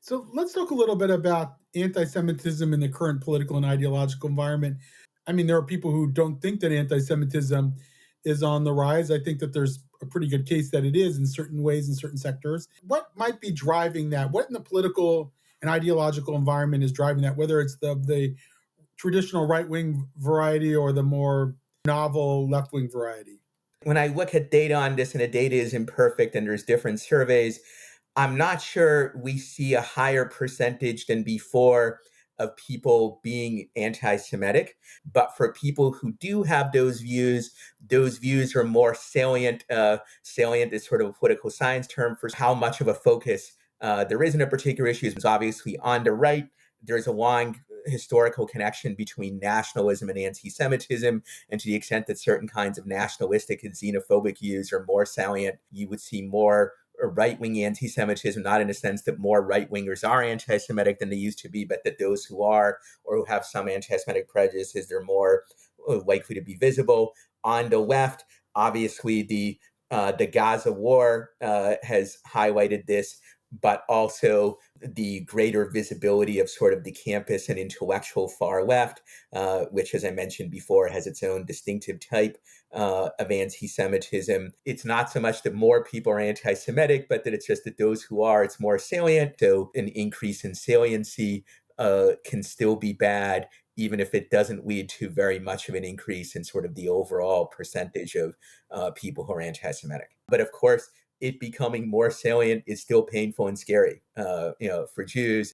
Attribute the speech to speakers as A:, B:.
A: So let's talk a little bit about anti Semitism in the current political and ideological environment. I mean, there are people who don't think that anti Semitism is on the rise. I think that there's a pretty good case that it is in certain ways, in certain sectors. What might be driving that? What in the political and ideological environment is driving that, whether it's the traditional right wing variety or the more novel left wing variety?
B: When I look at data on this, and the data is imperfect and there's different surveys, I'm not sure we see a higher percentage than before of people being anti-Semitic. But for people who do have those views are more salient. Salient is sort of a political science term for how much of a focus there is in a particular issue. It's obviously on the right. There's a long historical connection between nationalism and anti-Semitism, and to the extent that certain kinds of nationalistic and xenophobic views are more salient, you would see more right-wing anti-Semitism, not in the sense that more right-wingers are anti-Semitic than they used to be, but that those who are or who have some anti-Semitic prejudices, they're more likely to be visible. On the left, obviously the Gaza war has highlighted this, but also the greater visibility of sort of the campus and intellectual far left, which, as I mentioned before, has its own distinctive type of anti-Semitism. It's not so much that more people are anti-Semitic, but that it's just that those who are, it's more salient. So an increase in saliency can still be bad, even if it doesn't lead to very much of an increase in sort of the overall percentage of people who are anti-Semitic. But of course, it becoming more salient is still painful and scary, for Jews.